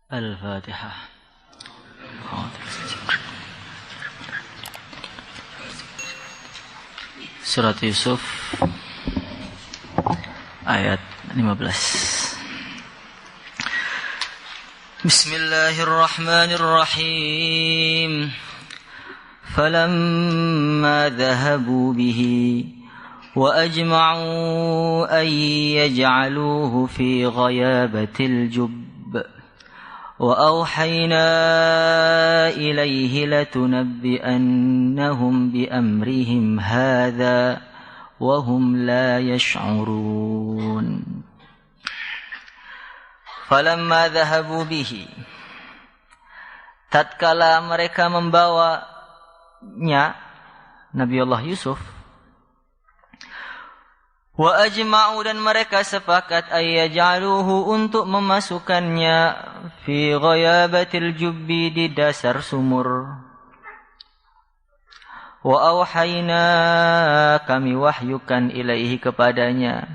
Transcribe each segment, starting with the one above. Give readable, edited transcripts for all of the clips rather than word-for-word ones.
Al-Fatihah. Surat Yusuf ayat 15. Bismillahirrahmanirrahim. Falamma dhahabu bihi وأجمعوا أن يجعلوه في غيابة الجب وأوحينا إليه لتنبئنهم بأمرهم هذا وهم لا يشعرون فلما ذهبوا به tatkala mereka membawanya Nabi Allah Yusuf wa ajma'u dan mereka sepakat ayyaj'aluhu untuk memasukkannya fi ghayabatil jubbi di dasar sumur. Wa auhayna kami wahyukan ilaihi kepadanya.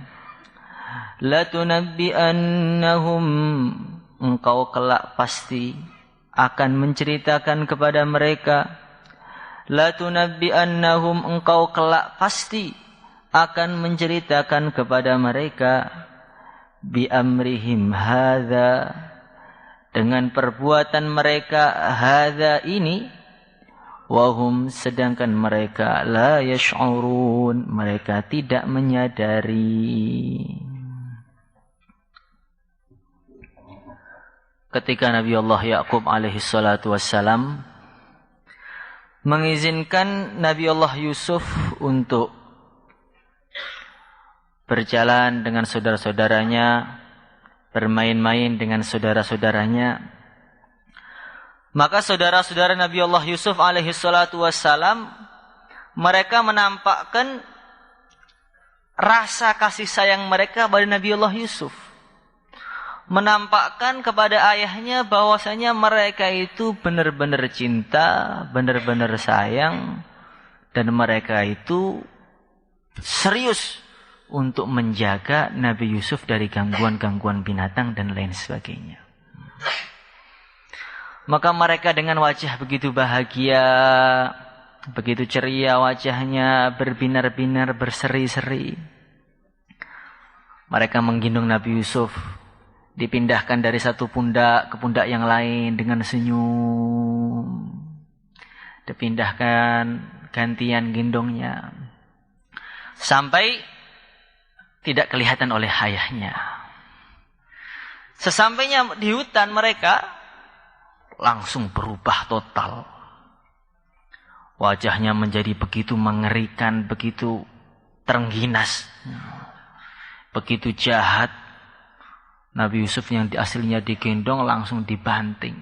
La tunabbi'annahum engkau kelak pasti akan menceritakan kepada mereka. La tunabbi'annahum engkau kelak pasti akan menceritakan kepada mereka bi amrihim hadza dengan perbuatan mereka hadza ini wahum sedangkan mereka la yash'urun mereka tidak menyadari. Ketika Nabi Allah Yaqub alaihi salatu wassalam mengizinkan Nabi Allah Yusuf untuk berjalan dengan saudara-saudaranya, bermain-main dengan saudara-saudaranya, maka saudara-saudara Nabi Allah Yusuf alaihi salatu wassalam mereka menampakkan rasa kasih sayang mereka pada Nabi Allah Yusuf, menampakkan kepada ayahnya bahwasanya mereka itu benar-benar cinta, benar-benar sayang, dan mereka itu serius untuk menjaga Nabi Yusuf dari gangguan-gangguan binatang dan lain sebagainya. Maka mereka dengan wajah begitu bahagia, begitu ceria wajahnya, berbinar-binar, berseri-seri. Mereka menggendong Nabi Yusuf, dipindahkan dari satu pundak ke pundak yang lain dengan senyum. Dipindahkan, gantian gendongnya. Sampai tidak kelihatan oleh ayahnya. Sesampainya di hutan mereka langsung berubah total. Wajahnya menjadi begitu mengerikan, begitu terengginas, begitu jahat. Nabi Yusuf yang aslinya digendong langsung dibanting.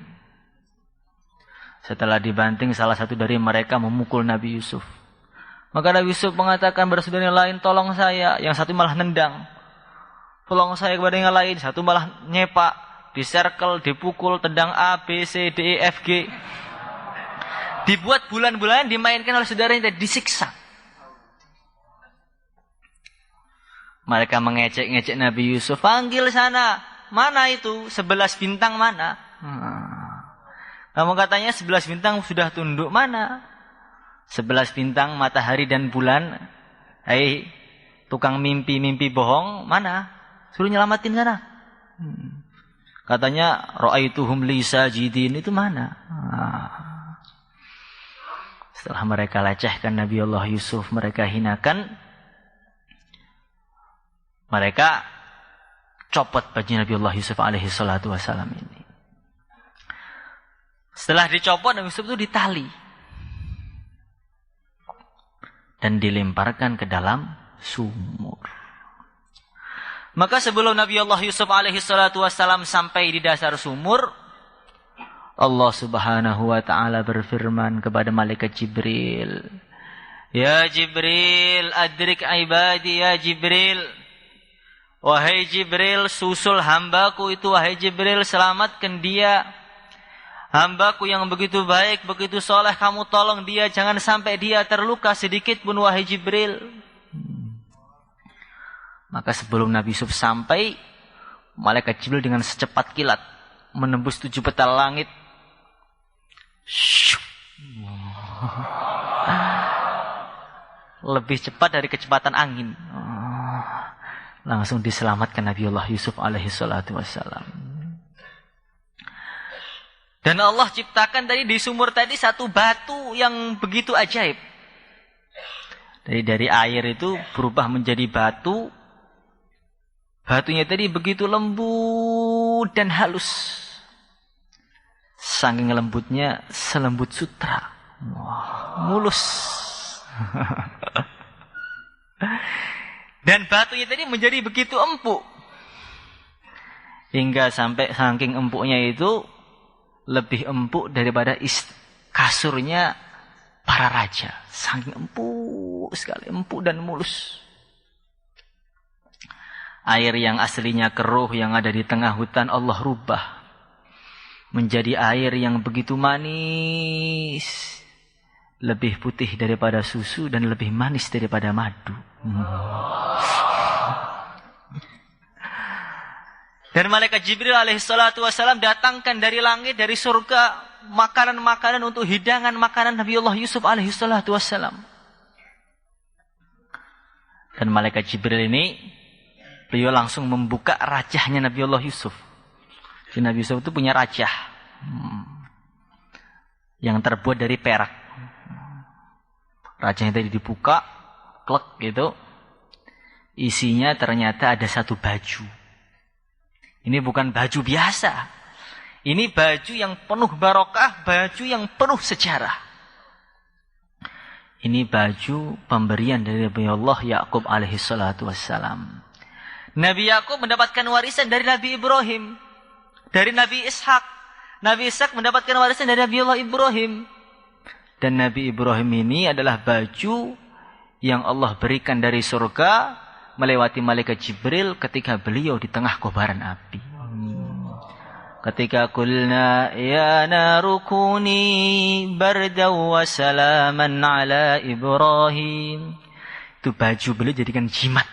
Setelah dibanting, salah satu dari mereka memukul Nabi Yusuf. Maka Nabi Yusuf mengatakan kepada saudara yang lain, tolong saya. Yang satu malah nendang. Tolong saya kepada yang lain. Satu malah nyepak. Diserkel, dipukul, tendang A, B, C, D, E, F, G. Dibuat bulan-bulan dimainkan oleh saudara yang disiksa. Mereka mengecek-ngecek Nabi Yusuf. Panggil sana. Mana itu? 11 bintang mana? Kamu katanya 11 bintang sudah tunduk mana? 11 bintang, matahari dan bulan. Hei, tukang mimpi-mimpi bohong, mana? Suruh nyelamatin sana. Katanya, ra'aituhum li sajidin, itu mana? Setelah mereka lecehkan Nabi Allah Yusuf, mereka hinakan, mereka copot baju Nabi Allah Yusuf alaihi salatu wassalam ini. Setelah dicopot, Nabi Yusuf itu ditali dan dilemparkan ke dalam sumur. Maka sebelum Nabi Allah Yusuf alaihi salatu wassalam sampai di dasar sumur, Allah subhanahu wa ta'ala berfirman kepada malaikat Jibril, Ya Jibril, adrik ibadi ya Jibril. Wahai Jibril, susul hambaku itu, wahai Jibril, selamatkan dia. Hambaku yang begitu baik, begitu soleh, kamu tolong dia, jangan sampai dia terluka sedikit pun, wahai Jibril. Maka sebelum Nabi Yusuf sampai, malaikat Jibril dengan secepat kilat menembus 7 petal langit. Lebih cepat dari kecepatan angin. Langsung diselamatkan Nabiullah Yusuf alaihi salatu wassalam. Dan Allah ciptakan tadi di sumur tadi satu batu yang begitu ajaib. Dari air itu berubah menjadi batu. Batunya tadi begitu lembut dan halus. Saking lembutnya selembut sutra. Wah, mulus. Dan batunya tadi menjadi begitu empuk. Hingga sampai saking empuknya itu lebih empuk daripada kasurnya para raja. Saking empuk sekali, empuk dan mulus. Air yang aslinya keruh yang ada di tengah hutan Allah rubah menjadi air yang begitu manis, lebih putih daripada susu dan lebih manis daripada madu. Dan malaikat Jibril alaihissalatu wassalam datangkan dari langit, dari surga, makanan-makanan untuk hidangan makanan Nabiullah Yusuf alaihissalatu wassalam. Dan malaikat Jibril ini, beliau langsung membuka rajahnya Nabiullah Yusuf. Jadi Nabi Yusuf itu punya rajah yang terbuat dari perak. Rajahnya tadi dibuka, klek gitu. Isinya ternyata ada satu baju. Ini bukan baju biasa. Ini baju yang penuh barokah, baju yang penuh sejarah. Ini baju pemberian dari Nabi Allah Ya'qub alaihi salatu wassalam. Nabi Ya'qub mendapatkan warisan dari Nabi Ibrahim, dari Nabi Ishak. Nabi Ishak mendapatkan warisan dari Nabi Allah Ibrahim. Dan Nabi Ibrahim ini adalah baju yang Allah berikan dari surga melewati malaikat Jibril ketika beliau di tengah kobaran api. Ketika qulna ya narukuni bardaw wa salaman ala Ibrahim. Itu baju beliau jadikan jimat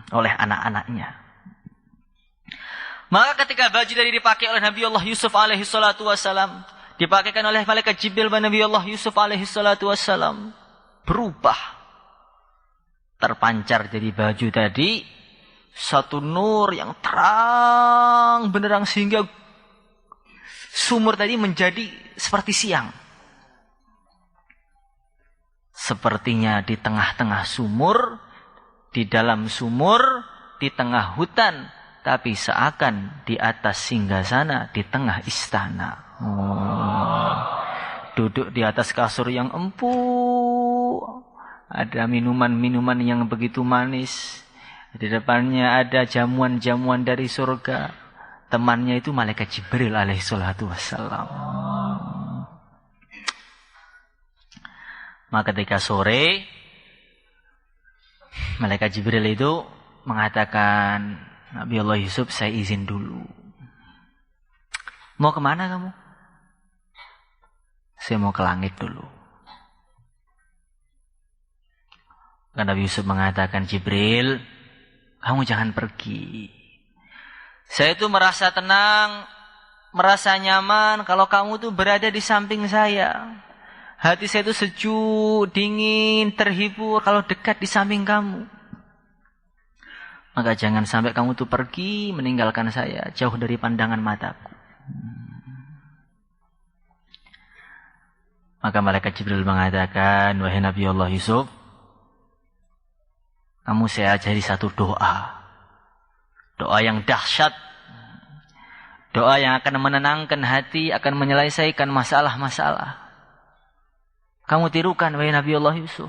oleh anak-anaknya. Maka ketika baju tadi dipakai oleh Nabi Allah Yusuf alaihi salatu wassalam, dipakaikan oleh malaikat Jibril pada Nabi Allah Yusuf alaihi salatu wassalam, berubah. Terpancar dari baju tadi satu nur yang terang benderang sehingga sumur tadi menjadi seperti siang. Sepertinya di tengah-tengah sumur, di dalam sumur, di tengah hutan, tapi seakan di atas singgasana, di tengah istana. Duduk di atas kasur yang empuk. Ada minuman-minuman yang begitu manis. Di depannya ada jamuan-jamuan dari surga. Temannya itu malaikat Jibril alaihi salatu wassalam. Maka ketika sore, malaikat Jibril itu mengatakan, Nabi Allah Yusuf, saya izin dulu. Mau kemana kamu? Saya mau ke langit dulu. Karena Nabi Yusuf mengatakan, Jibril, kamu jangan pergi. Saya itu merasa tenang, merasa nyaman kalau kamu tuh berada di samping saya. Hati saya itu sejuk, dingin, terhibur kalau dekat di samping kamu. Maka jangan sampai kamu tuh pergi meninggalkan saya, jauh dari pandangan mataku. Maka malaikat Jibril mengatakan, wahai Nabi Allah Yusuf, kamu saya ajari satu doa. Doa yang dahsyat. Doa yang akan menenangkan hati, akan menyelesaikan masalah-masalah. Kamu tirukan, wahai Nabi Allah Yusuf.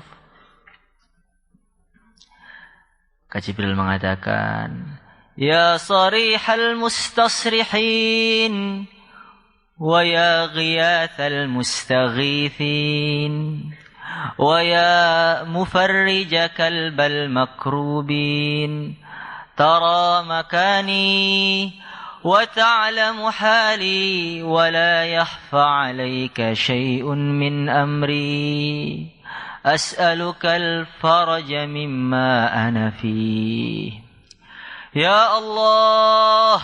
Kak Jibril mengatakan, Ya sarihal mustasrihin, wa ya ghiyathal mustaghithin. ويا مفرج كلب المكروبين ترى مكاني وتعلم حالي ولا يخفى عليك شيء من أمري أسألك الفرج مما أنا فيه يا الله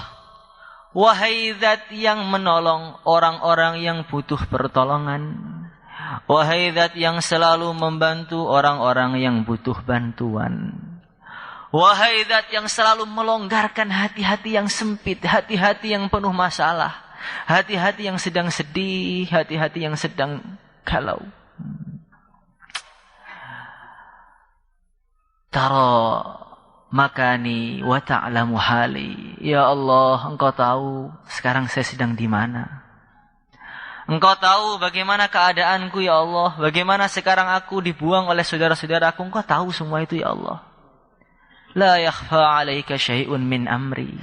Wahai zat yang menolong orang-orang yang butuh pertolongan. Wahai zat yang selalu membantu orang-orang yang butuh bantuan. Wahai zat yang selalu melonggarkan hati-hati yang sempit, hati-hati yang penuh masalah, hati-hati yang sedang sedih, hati-hati yang sedang galau. Tara makani wa ta'lamu hali. Ya Allah, Engkau tahu sekarang saya sedang di mana. Engkau tahu bagaimana keadaanku ya Allah. Bagaimana sekarang aku dibuang oleh saudara-saudaraku. Engkau tahu semua itu ya Allah. La yakhfa 'alaika syai'un min amri.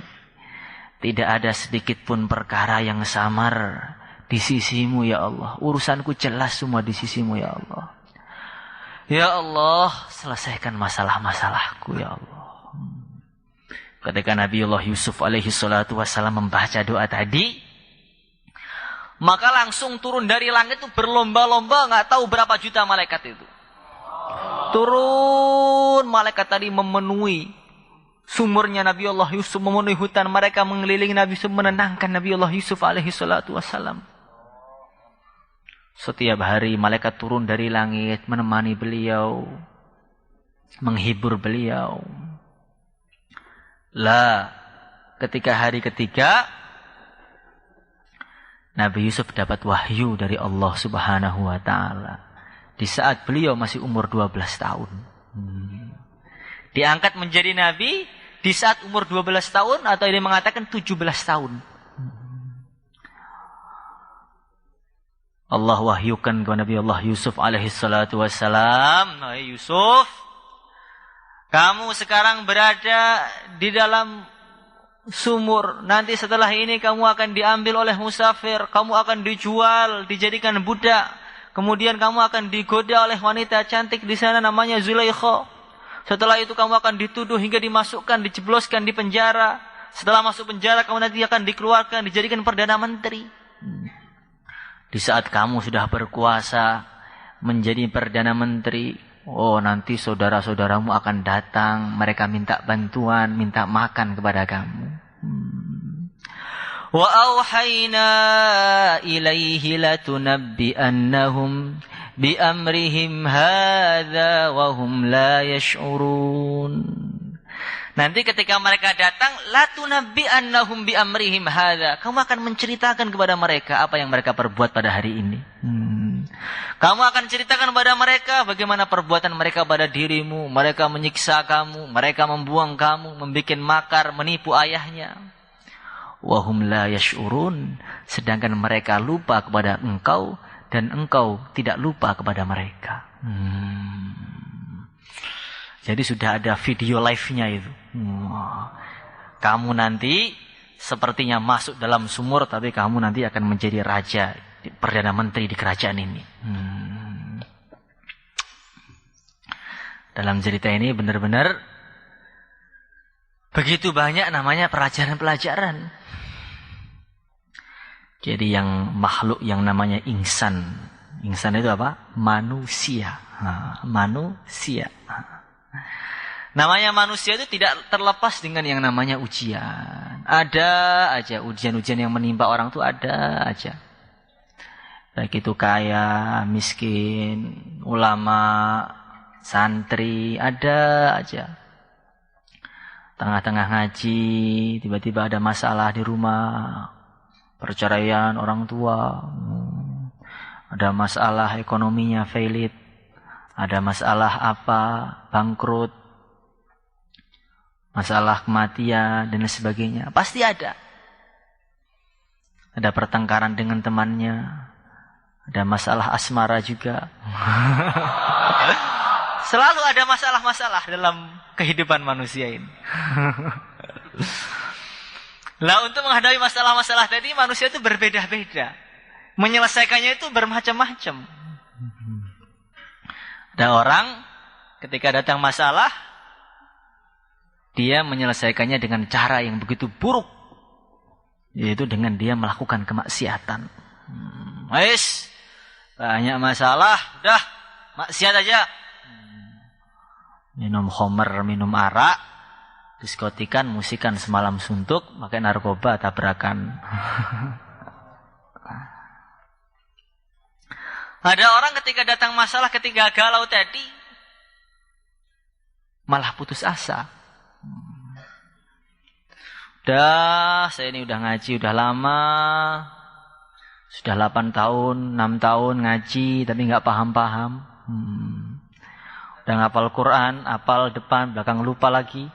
Tidak ada sedikit pun perkara yang samar di sisimu ya Allah. Urusanku jelas semua di sisimu ya Allah. Ya Allah, selesaikan masalah-masalahku ya Allah. Ketika Nabiullah Yusuf alaihi salatu wassalam membaca doa tadi, maka langsung turun dari langit itu berlomba-lomba, nggak tahu berapa juta malaikat itu. Turun malaikat tadi memenuhi sumurnya Nabiullah Yusuf, memenuhi hutan. Mereka mengelilingi Nabi Yusuf, menenangkan Nabiullah Yusuf alaihi salatu wassalam. Setiap hari malaikat turun dari langit menemani beliau, menghibur beliau. Lah, ketika hari ketiga, Nabi Yusuf dapat wahyu dari Allah Subhanahu wa ta'ala. Di saat beliau masih umur 12 tahun. Diangkat menjadi nabi di saat umur 12 tahun, atau ini mengatakan 17 tahun. Allah wahyukan kepada Nabi Allah Yusuf alaihi salatu wassalam. Hai Yusuf, kamu sekarang berada di dalam sumur. Nanti setelah ini kamu akan diambil oleh musafir. Kamu akan dijual, dijadikan budak. Kemudian kamu akan digoda oleh wanita cantik di sana namanya Zulaikha. Setelah itu kamu akan dituduh hingga dimasukkan, dijebloskan di penjara. Setelah masuk penjara kamu nanti akan dikeluarkan, dijadikan perdana menteri. Di saat kamu sudah berkuasa menjadi perdana menteri, oh nanti saudara-saudaramu akan datang, mereka minta bantuan, minta makan kepada kamu. Wa auhayna ilaihi latunabbi'annahum bi amrihim hadza wa hum la yash'urun. Nanti ketika mereka datang, latunabbi'annahum bi amrihim hadza, kamu akan menceritakan kepada mereka apa yang mereka perbuat pada hari ini. Kamu akan ceritakan kepada mereka bagaimana perbuatan mereka pada dirimu. Mereka menyiksa kamu, mereka membuang kamu, membuat makar, menipu ayahnya. Wahum la yash'urun, sedangkan mereka lupa kepada engkau dan engkau tidak lupa kepada mereka. Jadi sudah ada video live-nya itu. Kamu nanti sepertinya masuk dalam sumur, tapi kamu nanti akan menjadi raja, perdana menteri di kerajaan ini. Dalam cerita ini benar-benar begitu banyak namanya pelajaran-pelajaran. Jadi yang makhluk yang namanya insan. Insan itu apa? Manusia. Manusia. Namanya manusia itu tidak terlepas dengan yang namanya ujian. Ada aja ujian-ujian yang menimpa orang itu ada aja. Baik itu kaya, miskin, ulama, santri, ada aja. Tengah-tengah ngaji, tiba-tiba ada masalah di rumah. Perceraian orang tua. Ada masalah ekonominya failit. Ada masalah apa, bangkrut. Masalah kematian dan sebagainya. Pasti ada. Ada pertengkaran dengan temannya. Ada masalah asmara juga. Selalu ada masalah-masalah dalam kehidupan manusia ini. Lah untuk menghadapi masalah-masalah tadi manusia itu berbeda-beda. Menyelesaikannya itu bermacam-macam. Ada orang ketika datang masalah, dia menyelesaikannya dengan cara yang begitu buruk. Yaitu dengan dia melakukan kemaksiatan. Banyak masalah, udah maksiat aja. Minum khamr, minum arak, diskotikan, musikan semalam suntuk, pakai narkoba tabrakan. Ada orang ketika datang masalah, ketika galau tadi, malah putus asa. Saya ini udah ngaji, udah lama. Sudah 8 tahun, 6 tahun ngaji, tapi nggak paham-paham. Udah ngapal Quran, hafal depan, belakang lupa lagi.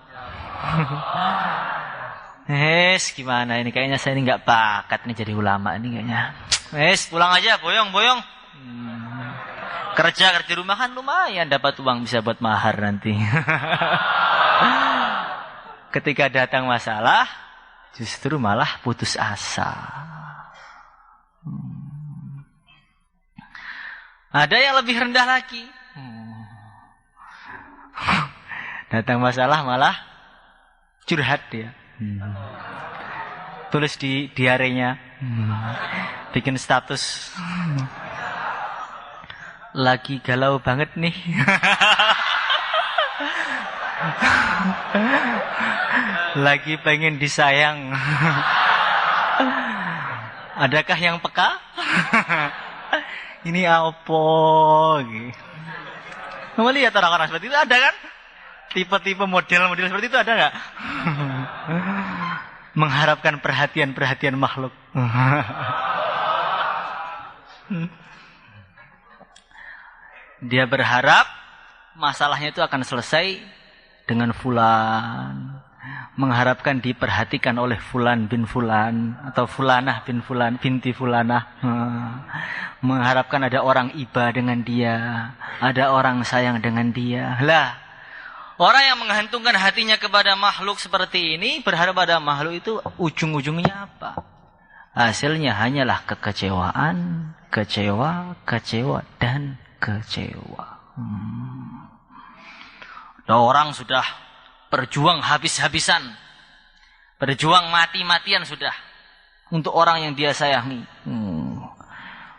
Gimana ini? Kayaknya saya ini nggak bakat nih jadi ulama ini kayaknya. Pulang aja, boyong-boyong. Kerja di rumah kan lumayan, dapat uang bisa buat mahar nanti. Ketika datang masalah, justru malah putus asa. Ada yang lebih rendah lagi. Datang masalah malah curhat dia. Tulis di diarenya. Bikin status. Lagi galau banget nih. Lagi pengen disayang. Adakah yang peka? Ini apa? Kamu lihat orang-orang seperti itu ada kan? Tipe-tipe model-model seperti itu ada nggak? Mengharapkan perhatian makhluk. Dia berharap masalahnya itu akan selesai dengan fulan. Mengharapkan diperhatikan oleh fulan bin fulan. Atau fulanah bin fulan, binti fulanah. Mengharapkan ada orang iba dengan dia. Ada orang sayang dengan dia. Lah, orang yang menggantungkan hatinya kepada makhluk seperti ini, berharap pada makhluk itu ujung-ujungnya apa? Hasilnya hanyalah kekecewaan, kecewa, dan kecewa. Ada orang sudah berjuang habis-habisan, berjuang mati-matian sudah untuk orang yang dia sayangi.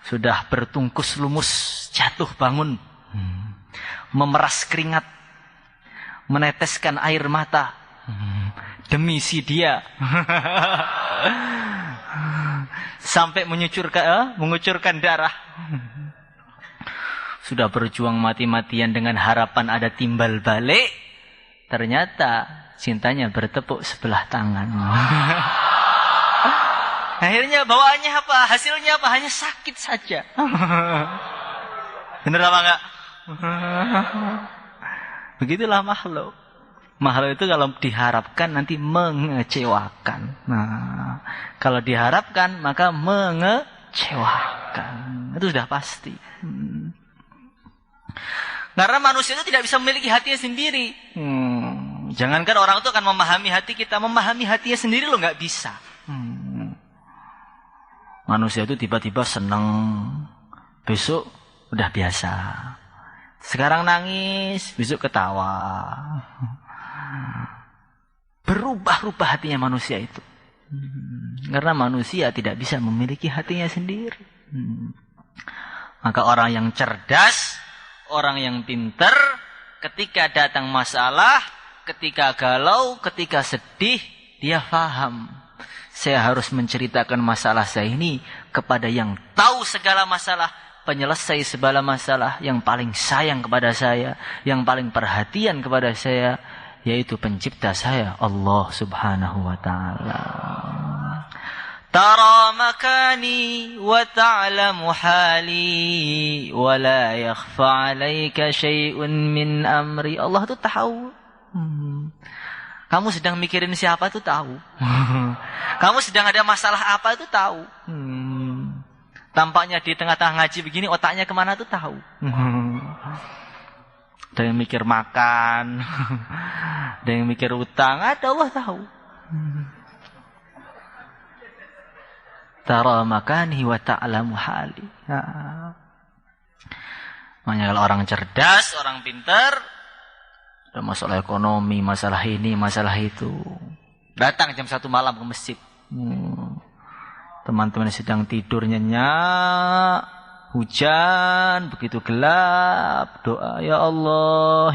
Sudah bertungkus lumus, jatuh bangun, memeras keringat, meneteskan air mata demi si dia, sampai mengucurkan darah. Sudah berjuang mati-matian dengan harapan ada timbal balik. Ternyata cintanya bertepuk sebelah tangan. Akhirnya bawaannya apa? Hasilnya apa? Hanya sakit saja. Bener apa enggak? Begitulah makhluk. Makhluk itu kalau diharapkan nanti mengecewakan. Nah, kalau diharapkan maka mengecewakan. Itu sudah pasti. Karena manusia itu tidak bisa memiliki hatinya sendiri. Jangankan orang itu akan memahami hati kita, memahami hatinya sendiri lo nggak bisa. Manusia itu tiba-tiba senang, besok udah biasa. Sekarang nangis, besok ketawa. Berubah-ubah hatinya manusia itu. Karena manusia tidak bisa memiliki hatinya sendiri. Maka orang yang cerdas, orang yang pintar, ketika datang masalah, ketika galau, ketika sedih, dia paham. Saya harus menceritakan masalah saya ini kepada yang tahu segala masalah, penyelesai segala masalah, yang paling sayang kepada saya, yang paling perhatian kepada saya, yaitu pencipta saya, Allah Subhanahu wa ta'ala. Tara makani wa ta'lamu hali wa la yakhfa 'alaika syai'un min amri. Allah itu tahu. Kamu sedang mikirin siapa itu tahu. Kamu sedang ada masalah apa itu tahu. Tampaknya di tengah-tengah ngaji begini otaknya kemana itu tahu. Ada yang mikir makan, ada yang mikir utang, ada Allah tahu. Tara makani wa ta'lamu hali. Makanya kalau orang cerdas, orang pintar, ada masalah ekonomi, masalah ini, masalah itu, datang jam 1 malam ke masjid. Teman-teman sedang tidur nyenyak, hujan, begitu gelap, doa, ya Allah,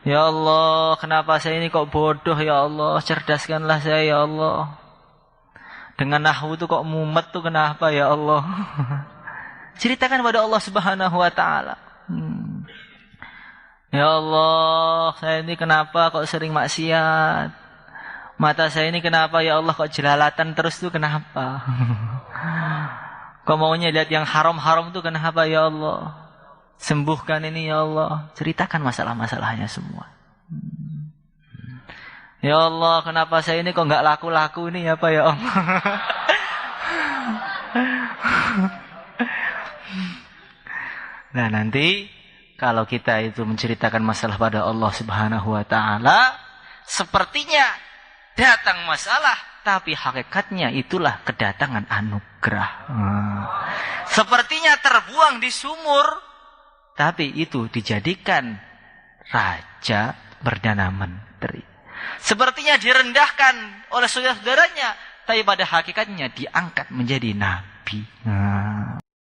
Ya Allah, kenapa saya ini kok bodoh ya Allah? Cerdaskanlah saya ya Allah. Dengan nahwu itu kok mumet tuh kenapa ya Allah? Ceritakan pada Allah Subhanahu wa taala. Ya Allah, saya ini kenapa kok sering maksiat? Mata saya ini kenapa ya Allah kok jelalatan terus tuh kenapa? Kok maunya lihat yang haram-haram tuh kenapa ya Allah? Sembuhkan ini ya Allah. Ceritakan masalah-masalahnya semua. Ya Allah, kenapa saya ini kok nggak laku-laku ini apa ya Allah? Nah nanti kalau kita itu menceritakan masalah pada Allah Subhanahu wa taala, sepertinya datang masalah, tapi hakikatnya itulah kedatangan anugerah. Sepertinya terbuang di sumur, tapi itu dijadikan raja perdana menteri. Sepertinya direndahkan oleh saudara-saudaranya, tapi pada hakikatnya diangkat menjadi nabi.